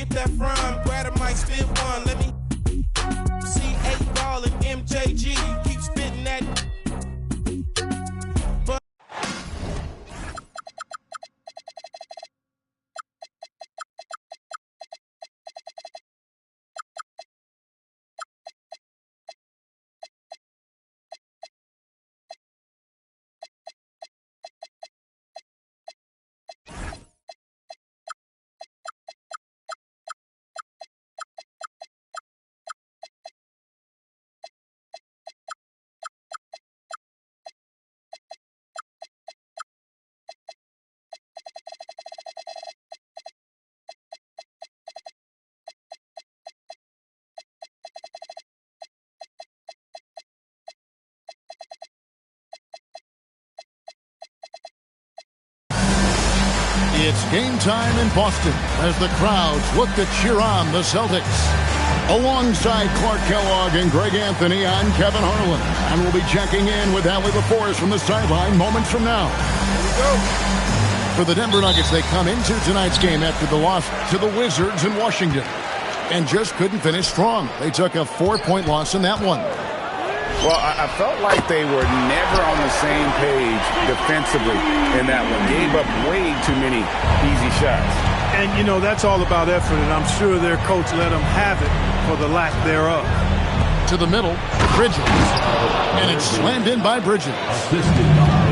get that from? Grab a mic, spit one. Let me see 8 Ball and MJG. Keep spitting that. It's game time in Boston as the crowds look to cheer on the Celtics. Alongside Clark Kellogg and Greg Anthony, I'm Kevin Harlan, and we'll be checking in with Allie LaForce from the sideline moments from now. Here we go. For the Denver Nuggets, they come into tonight's game after the loss to the Wizards in Washington and just couldn't finish strong. They took a 4-point loss in that one. Well, I felt like they were never on the same page defensively in that one. Gave up way too many easy shots. And, you know, that's all about effort, and I'm sure their coach let them have it for the lack thereof. To the middle, Bridges. And it's slammed in by Bridges.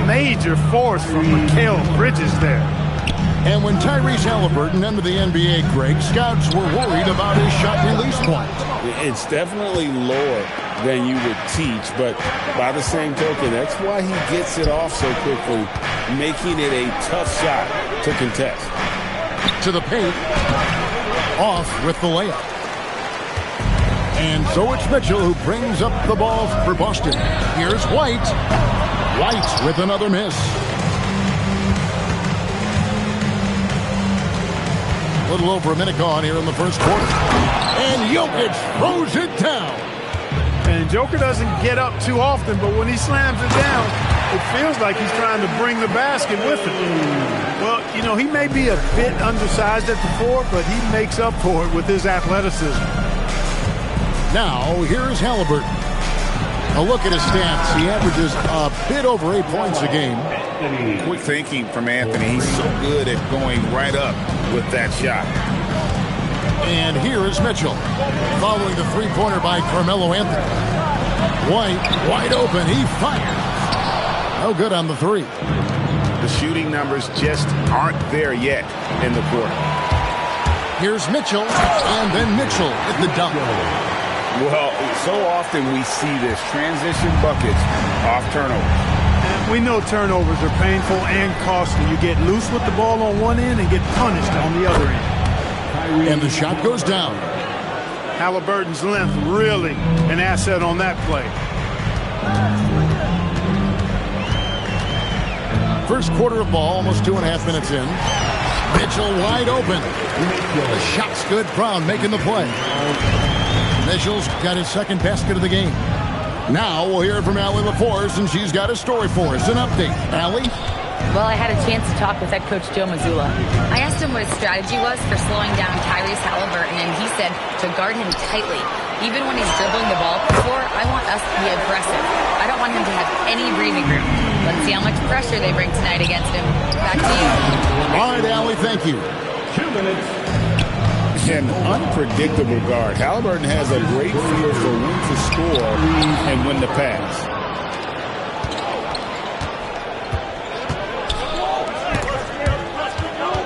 Major force from Mikal Bridges there. And when Tyrese Haliburton entered the NBA, Greg, scouts were worried about his shot release point. It's definitely lower than you would teach, but by the same token, that's why he gets it off so quickly, making it a tough shot to contest. To the paint, off with the layup. And so it's Mitchell who brings up the ball for Boston. Here's White. White with another miss. A little over a minute gone here in the first quarter. And Jokic throws it down. And Joker doesn't get up too often, but when he slams it down, it feels like he's trying to bring the basket with him. Well, you know, he may be a bit undersized at the 4, but he makes up for it with his athleticism. Now, here's Haliburton. A look at his stats. He averages a bit over 8 points a game. Quick thinking from Anthony. He's so good at going right up with that shot. And here is Mitchell, following the three-pointer by Carmelo Anthony. White, wide open, he fires. No good on the three. The shooting numbers just aren't there yet in the quarter. Here's Mitchell, and then Mitchell at the dunk. Well, so often we see this, transition buckets off turnovers. And we know turnovers are painful and costly. You get loose with the ball on one end and get punished on the other end. And the shot goes down. Haliburton's length really an asset on that play. First quarter of ball, almost 2.5 minutes in. Mitchell wide open. The shot's good. Brown making the play. Mitchell's got his second basket of the game. Now we'll hear from Allie LaForce, and she's got a story for us. An update. Allie? Well, I had a chance to talk with head coach Joe Mazzulla. I asked him what his strategy was for slowing down Tyrese Haliburton, and he said to guard him tightly. Even when he's dribbling the ball up the floor, I want us to be aggressive. I don't want him to have any breathing room. Let's see how much pressure they bring tonight against him. Back to you. All right, Allie, thank you. 2 minutes. An unpredictable guard. Haliburton has a great feel for when to score and when to pass.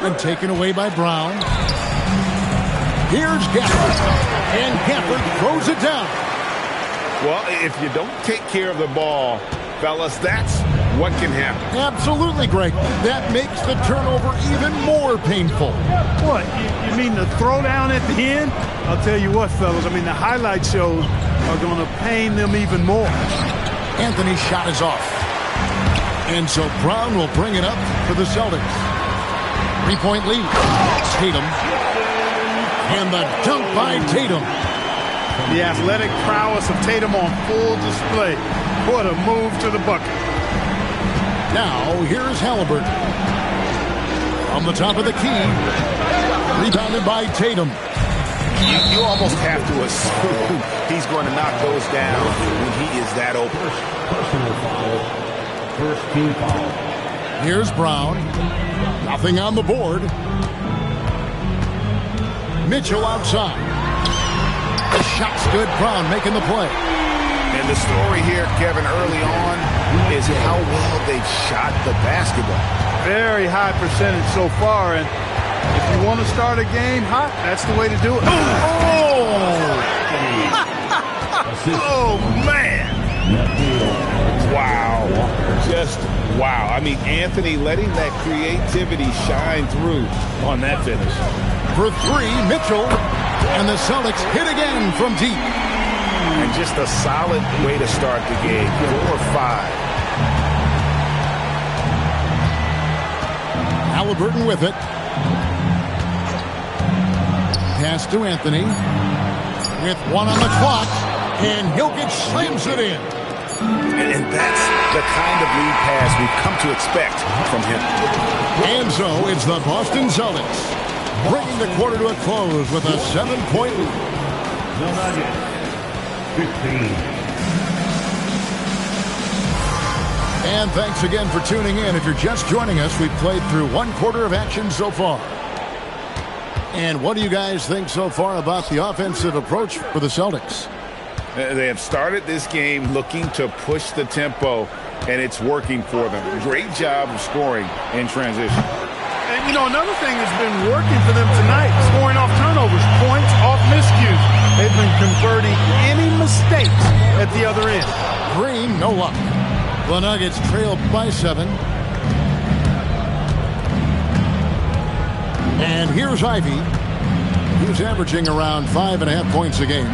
And taken away by Brown. Here's Gafford. And Gafford throws it down. Well, if you don't take care of the ball, fellas, that's what can happen. Absolutely, Greg. That makes the turnover even more painful. What? You mean the throwdown at the end? I'll tell you what, fellas. I mean, the highlight shows are going to pain them even more. Anthony's shot is off. And so Brown will bring it up for the Celtics. 3-point lead. Tatum. And the dunk by Tatum. The athletic prowess of Tatum on full display. What a move to the bucket. Now, here's Haliburton. From the top of the key. Rebounded by Tatum. You almost have to assume he's going to knock those down when he is that open. Personal foul. First team foul. Here's Brown. Nothing on the board. Mitchell outside. The shot's good. Brown making the play. And the story here, Kevin, early on is how well they've shot the basketball. Very high percentage so far, and if you want to start a game hot, that's the way to do it. Oh, man. Wow. Just wow. I mean, Anthony letting that creativity shine through on that finish. For three, Mitchell. And the Celtics hit again from deep. And just a solid way to start the game. 4 or 5. Halliburton with it. Pass to Anthony. With 1 on the clock. And Jokic slams it in. And that's the kind of lead pass we've come to expect from him. And so it's the Boston Celtics bringing the quarter to a close with a 7-point lead. The Nuggets, 15. And thanks again for tuning in. If you're just joining us, we've played through 1 quarter of action so far. And what do you guys think so far about the offensive approach for the Celtics? They have started this game looking to push the tempo, and it's working for them. Great job of scoring in transition. And, you know, another thing that's been working for them tonight, scoring off turnovers, points off miscues. They've been converting any mistakes at the other end. Green, no luck. The Nuggets trailed by 7. And here's Ivy. He's averaging around 5.5 points a game.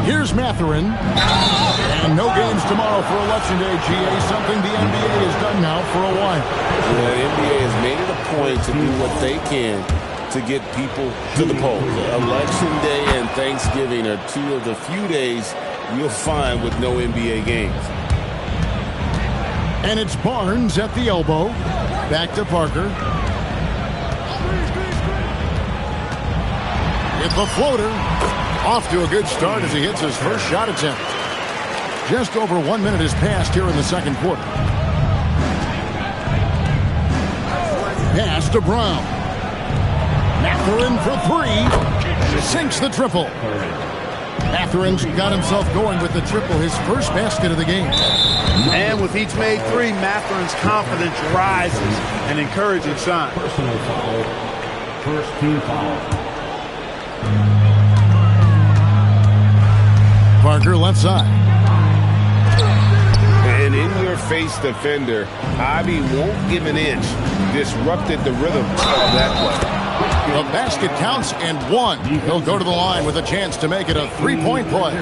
Here's Mathurin. And no games tomorrow for Election Day, GA, something the NBA has done now for a while. Yeah, the NBA has made it a point to do what they can to get people to the polls. Election Day and Thanksgiving are 2 of the few days you'll find with no NBA games. And it's Barnes at the elbow. Back to Parker. With the floater. Off to a good start as he hits his first shot attempt. Just over 1 minute has passed here in the second quarter. Pass to Brown. Mathurin for 3. Sinks the triple. Mathurin's got himself going with the triple, his first basket of the game. And with each made 3, Mathurin's confidence rises, an encouraging sign. Personal foul. First team foul. Parker left side. An in-your-face defender, Ivy won't give an inch. Disrupted the rhythm of that play. The basket counts and 1. He'll go to the line with a chance to make it a 3-point play.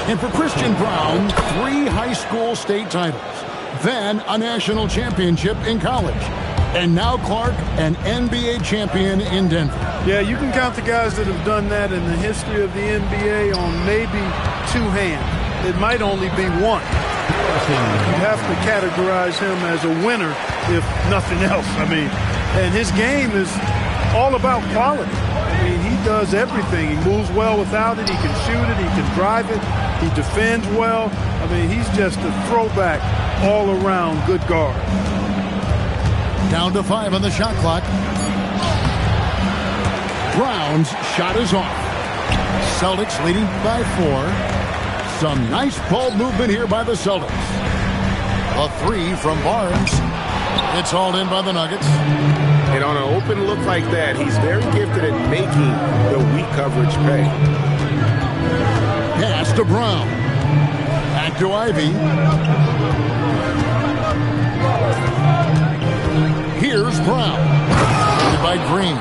And for Christian Brown, 3 high school state titles. Then a national championship in college. And now Clark, an NBA champion in Denver. Yeah, you can count the guys that have done that in the history of the NBA on maybe 2 hands. It might only be 1. You have to categorize him as a winner, if nothing else. I mean, and his game is all about quality. I mean, he does everything. He moves well without it. He can shoot it. He can drive it. He defends well. I mean, he's just a throwback all-around good guard. Down to 5 on the shot clock. Brown's shot is off. Celtics leading by 4. Some nice ball movement here by the Celtics. A 3 from Barnes. It's hauled in by the Nuggets. And on an open look like that, he's very gifted at making the weak coverage pay. Pass to Brown. Back to Ivy. Here's Brown. By Green.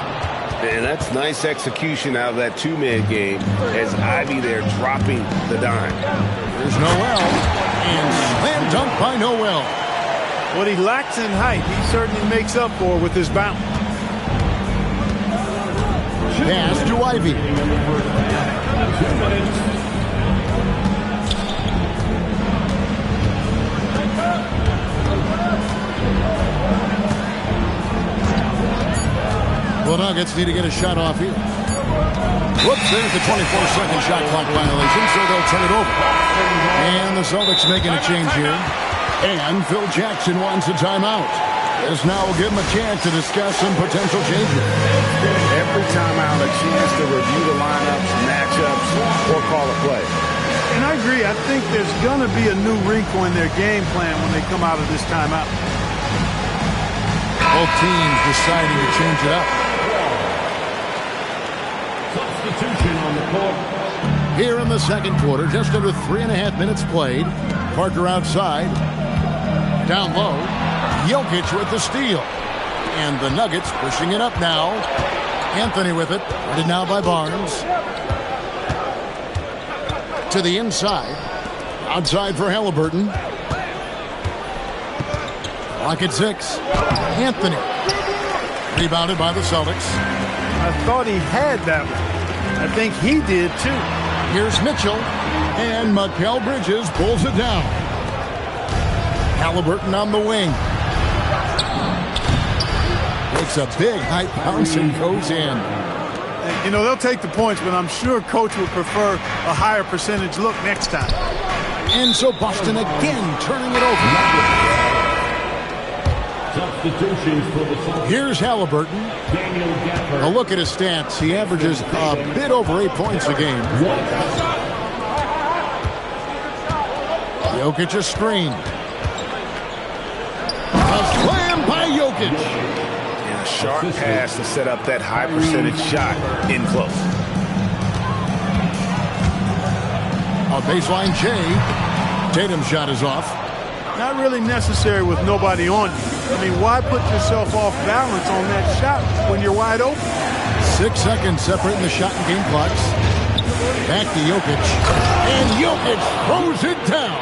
And that's nice execution out of that 2-man game as Ivy there dropping the dime. There's Noel. And slam dunk by Noel. What he lacks in height, he certainly makes up for with his bounce. Pass to Ivy. The Nuggets need to get a shot off here. Whoops, there's the 24-second shot clock violation, so they'll turn it over. And the Celtics making a change here. And Phil Jackson wants a timeout. This now will give him a chance to discuss some potential changes. Every timeout, a chance to review the lineups, matchups, or call a play. And I agree. I think there's going to be a new wrinkle in their game plan when they come out of this timeout. Both teams deciding to change it up. Substitution on the court. Here in the second quarter, just under 3.5 minutes played. Parker outside. Down low. Jokic with the steal. And the Nuggets pushing it up now. Anthony with it. Guarded now by Barnes. To the inside. Outside for Halliburton. Clock at 6. Anthony. Rebounded by the Celtics. I thought he had that one. I think he did too. Here's Mitchell. And Mikal Bridges pulls it down. Halliburton on the wing. Takes a big high bounce and goes in. You know, they'll take the points, but I'm sure Coach would prefer a higher percentage look next time. And so Boston again turning it over. Substitutions for the Celtics. Here's Halliburton. Daniel Gafford. A look at his stats. He averages a bit over 8 points a game. Jokic a screen. A slam by Jokic. And a sharp pass to set up that high percentage shot in close. A baseline J. Tatum's shot is off. Not really necessary with nobody on you. I mean, why put yourself off balance on that shot when you're wide open? 6 seconds separating the shot and game clocks. Back to Jokic. And Jokic throws it down.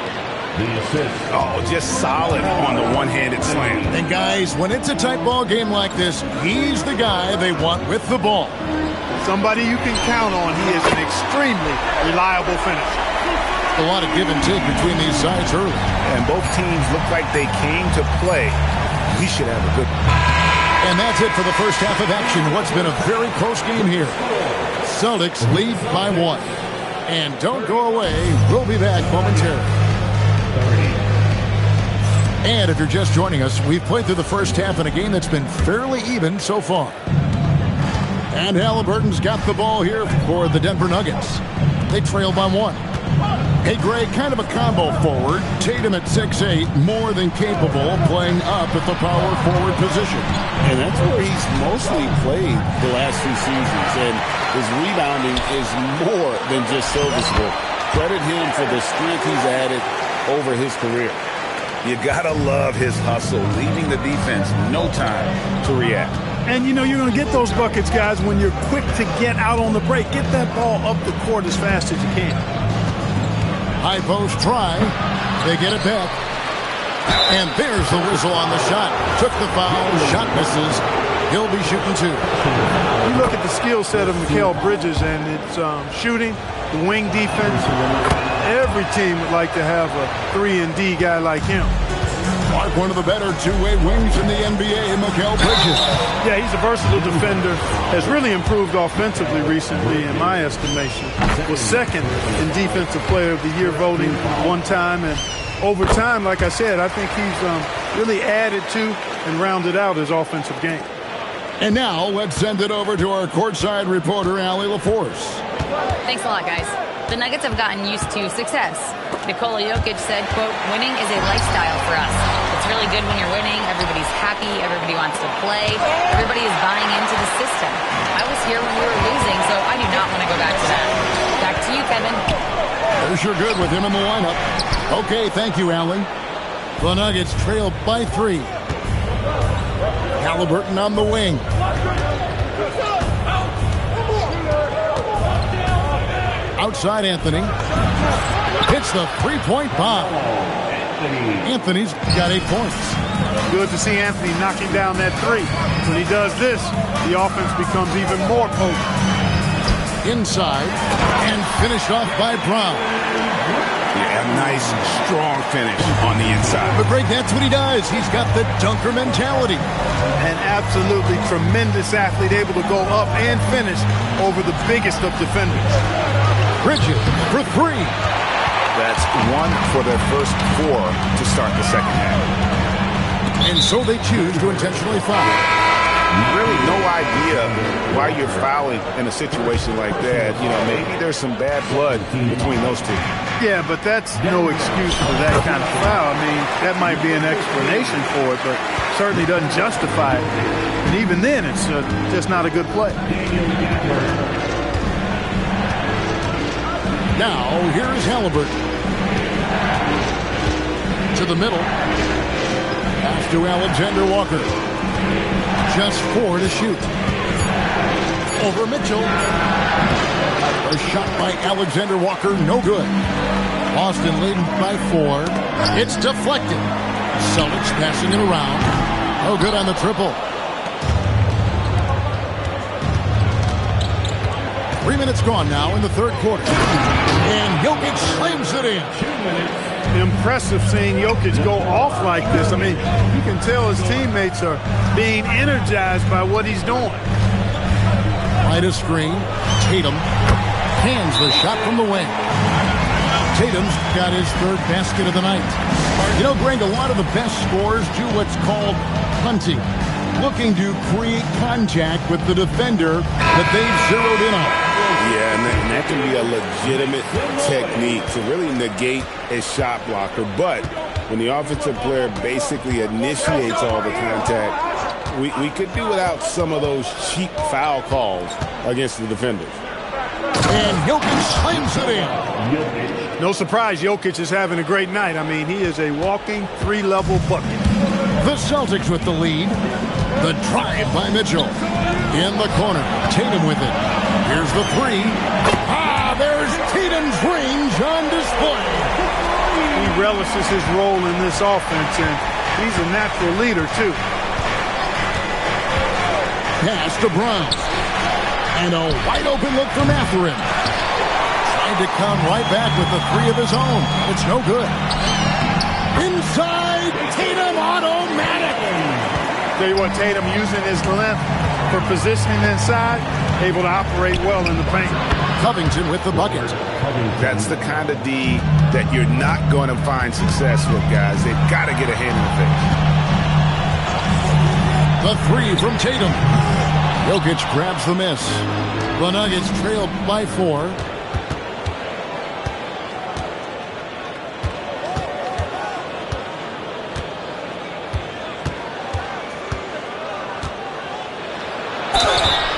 The assist. Oh, just solid on the one-handed slam. And guys, when it's a tight ball game like this, he's the guy they want with the ball. Somebody you can count on. He is an extremely reliable finisher. A lot of give and take between these sides early. And both teams look like they came to play. We should have a good one. And that's it for the first half of action. What's been a very close game here. Celtics lead by 1. And don't go away. We'll be back momentarily. And if you're just joining us, we've played through the first half in a game that's been fairly even so far. And Halliburton's got the ball here for the Denver Nuggets. They trail by 1. Hey, Greg, kind of a combo forward. Tatum at 6'8", more than capable, playing up at the power forward position. And that's where he's mostly played the last few seasons. And his rebounding is more than just serviceable. Credit him for the strength he's added over his career. You gotta love his hustle, leaving the defense no time to react. And, you know, you're going to get those buckets, guys, when you're quick to get out on the break. Get that ball up the court as fast as you can. High post try. They get it back. And there's the whistle on the shot. Took the foul. Shot misses. He'll be shooting 2. You look at the skill set of Mikal Bridges, and it's shooting, the wing defense. Every team would like to have a 3-and-D guy like him. Mark, one of the better two-way wings in the NBA, Mikal Bridges. Yeah, he's a versatile defender. Has really improved offensively recently, in my estimation. Was second in Defensive Player of the Year voting one time. And over time, like I said, I think he's really added to and rounded out his offensive game. And now, let's send it over to our courtside reporter, Allie LaForce. Thanks a lot, guys. The Nuggets have gotten used to success. Nikola Jokic said, quote, "Winning is a lifestyle for us. It's really good when you're winning. Everybody's happy. Everybody wants to play. Everybody is buying into the system. I was here when we were losing, so I do not want to go back to that." Back to you, Kevin. They're sure good with him in the lineup. Okay, thank you, Allie. The Nuggets trail by 3. Halliburton on the wing. Outside Anthony. Hits the 3-point bomb. Anthony's got 8 points. Good to see Anthony knocking down that 3. When he does this, the offense becomes even more potent. inside, and finished off by Brown. Yeah, a nice, strong finish on the inside. But Greg, that's what he does. He's got the dunker mentality. An absolutely tremendous athlete, able to go up and finish over the biggest of defenders. Bridges for three. That's one for their first 4 to start the second half. And so they choose to intentionally foul. Really no idea why you're fouling in a situation like that. You know, maybe there's some bad blood between those two. Yeah, but that's no excuse for that kind of foul. I mean, that might be an explanation for it, but certainly doesn't justify it. And even then, it's just not a good play. Now, here's Halliburton. To the middle. Pass to Alexander Walker. Just 4 to shoot. Over Mitchell. A shot by Alexander Walker, no good. Boston leading by 4. It's deflected. Celtics passing it around. No good on the triple. 3 minutes gone now in the third quarter. And Jokic slams it in. 2 minutes. Impressive seeing Jokic go off like this. I mean, you can tell his teammates are being energized by what he's doing. Right a screen. Tatum hands the shot from the wing. Tatum's got his 3rd basket of the night. You know, Greg, a lot of the best scorers do what's called punting, looking to create contact with the defender that they've zeroed in on. Yeah, and that can be a legitimate technique to really negate a shot blocker. But when the offensive player basically initiates all the contact, we could do without some of those cheap foul calls against the defenders. And Jokic slams it in. No surprise, Jokic is having a great night. I mean, he is a walking 3-level bucket. The Celtics with the lead. The drive by Mitchell. In the corner. Tatum with it. Here's the 3. There's Tatum's range on display. He relishes his role in this offense, and he's a natural leader, too. Pass to Brown. And a wide-open look for Mathurin. Tried to come right back with the 3 of his own. It's no good. Inside, Tatum automatic. Tell you what, Tatum using his length for positioning inside, able to operate well in the paint. Covington with the bucket. That's the kind of D that you're not going to find success with, guys. They've got to get a hand in the face. The 3 from Tatum. Jokic grabs the miss. The Nuggets trailed by 4.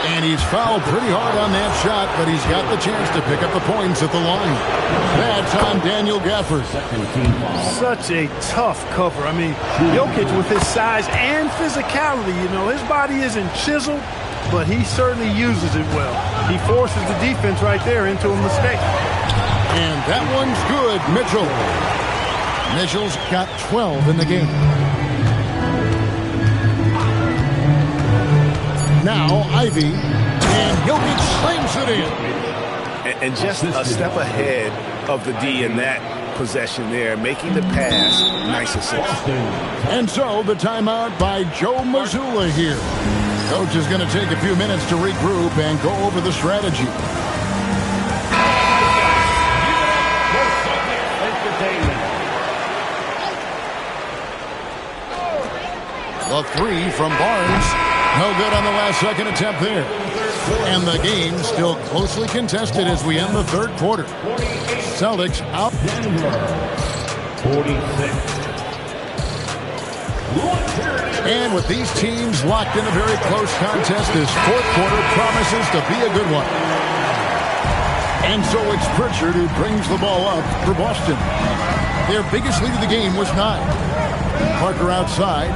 And he's fouled pretty hard on that shot, but he's got the chance to pick up the points at the line. That's on Daniel Gafford. Such a tough cover. I mean, Jokic with his size and physicality, you know, his body isn't chiseled, but he certainly uses it well. He forces the defense right there into a mistake. And that one's good, Mitchell. Mitchell's got 12 in the game. Now Ivy, and Jokic slams it in. And just a step ahead of the D in that possession there, making the pass. Nice assist. And so the timeout by Joe Mazzulla here. Coach is going to take a few minutes to regroup and go over the strategy. The 3 from Barnes. No good on the last second attempt there. And the game still closely contested as we end the third quarter. Celtics out. Denver, 46. And with these teams locked in a very close contest, this fourth quarter promises to be a good one. And so it's Pritchard who brings the ball up for Boston. Their biggest lead of the game was 9. Parker outside.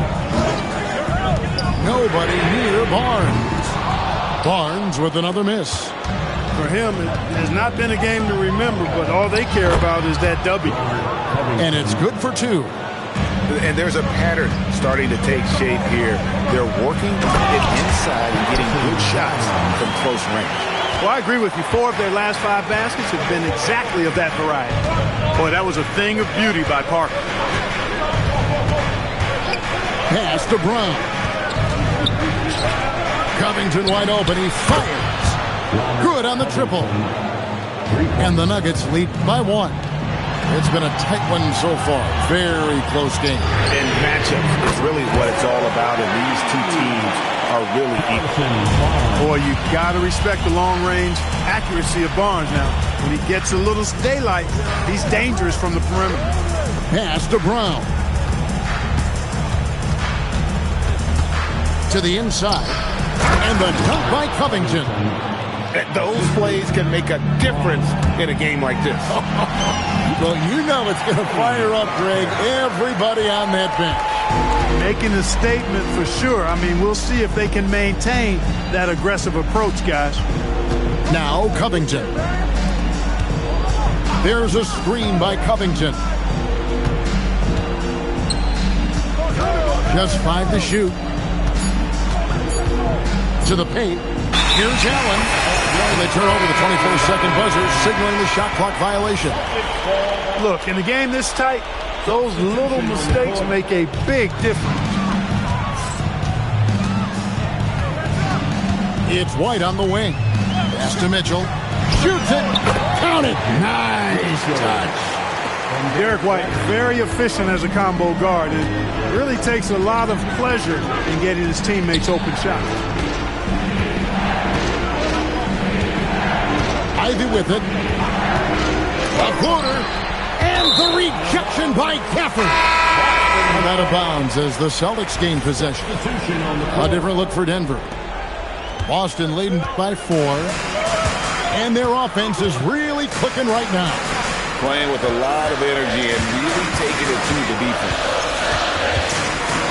Nobody near Barnes. Barnes with another miss. For him, it has not been a game to remember, but all they care about is that W. And it's good for 2. And there's a pattern starting to take shape here. They're working it inside and getting good shots from close range. Well, I agree with you. 4 of their last 5 baskets have been exactly of that variety. Boy, that was a thing of beauty by Parker. Pass to Brown. Covington wide open. He fires. Good on the triple. And the Nuggets lead by 1. It's been a tight one so far. Very close game. And matchups is really what it's all about, and these two teams are really equal. Boy, you got to respect the long-range accuracy of Barnes now. When he gets a little daylight, he's dangerous from the perimeter. Pass to Brown. To the inside. And the dunk by Covington. Those plays can make a difference in a game like this. Well, you know it's going to fire up, Greg, everybody on that bench. Making a statement for sure. I mean, we'll see if they can maintain that aggressive approach, guys. Now Covington. There's a screen by Covington. Just 5 to shoot. To the paint. Here's Allen. They turn over the 24-second buzzer, signaling the shot clock violation. Look, in a game this tight, those little mistakes make a big difference. It's White on the wing. Pass to Mitchell. Shoots it. Count it. Nice touch. Derek White, very efficient as a combo guard, and really takes a lot of pleasure in getting his teammates open shots. Ivy with it. A floater. And the rejection by Gafford. And out of bounds as the Celtics gain possession. A different look for Denver. Boston leading by 4. And their offense is really clicking right now. Playing with a lot of energy and really taking it to the defense.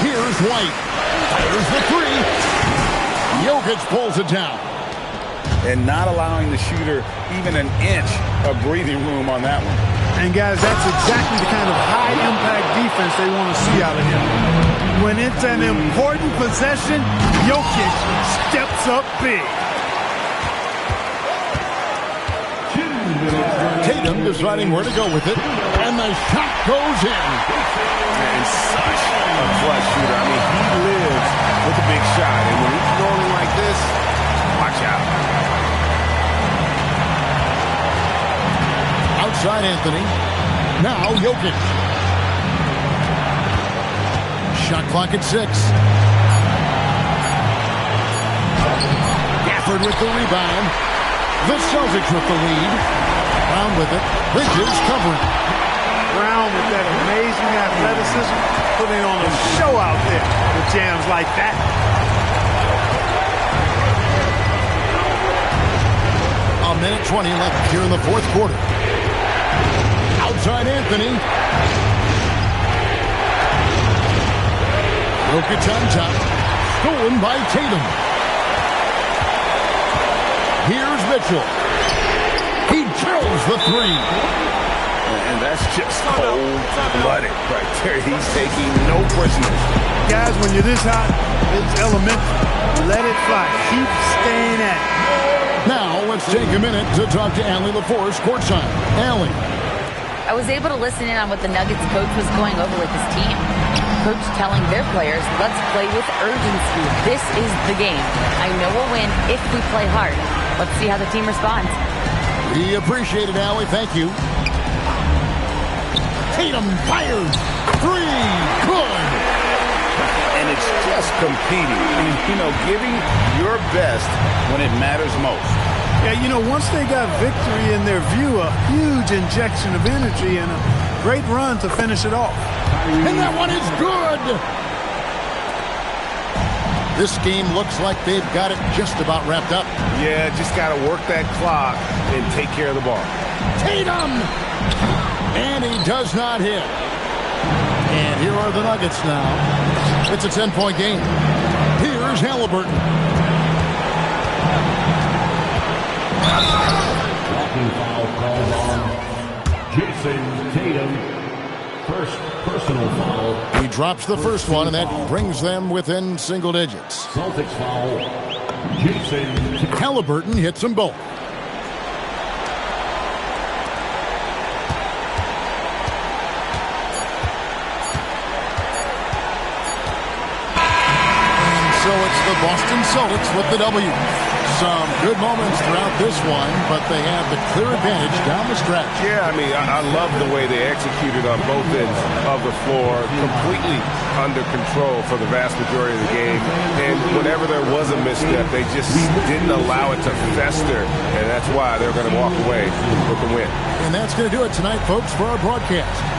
Here's White. Fires the 3. Jokic pulls it down. And not allowing the shooter even an inch of breathing room on that one. And guys, that's exactly the kind of high-impact defense they want to see out of him. When it's an important possession, Jokic steps up big. Tatum deciding where to go with it. And the shot goes in. And such a clutch shooter. I mean, he lives with a big shot. And when he's rolling like this, watch out. Outside Anthony. Now Jokic. Shot clock at 6. Gafford with the rebound. The Celtics with the lead. Brown with it. Bridges covering. Brown with that amazing athleticism, putting on a show out there with jams like that. A minute 20 left here in the fourth quarter. Outside Anthony. Jokic on top. Stolen by Tatum. Here's Mitchell. He drills the 3. And that's just cold-blooded right there. He's taking no prisoners. Guys, when you're this hot, it's elementary. Let it fly. Keep staying at it. Now, let's take a minute to talk to Allie LaForce courtside. Allie. I was able to listen in on what the Nuggets coach was going over with his team. Coach telling their players, let's play with urgency. This is the game. I know we'll win if we play hard. Let's see how the team responds. We appreciate it, Allie. Thank you. Tatum fires. 3. Good. And it's just competing. I mean, you know, giving your best when it matters most. Yeah, you know, once they got victory in their view, a huge injection of energy and a great run to finish it off. And that one is good. This game looks like they've got it just about wrapped up. Yeah, just got to work that clock and take care of the ball. Tatum! And he does not hit. And here are the Nuggets now. It's a 10-point game. Here's Halliburton. Blocking foul called on Jason Tatum. First personal foul. He drops the first one, and that brings them within single digits. Celtics foul. Jason Halliburton hits them both. So it's the Boston Celtics with the W. Some good moments throughout this one, but they have the clear advantage down the stretch. Yeah, I mean, I love the way they executed on both ends of the floor, completely under control for the vast majority of the game. And whenever there was a misstep, they just didn't allow it to fester, and that's why they're going to walk away with the win. And that's going to do it tonight, folks, for our broadcast.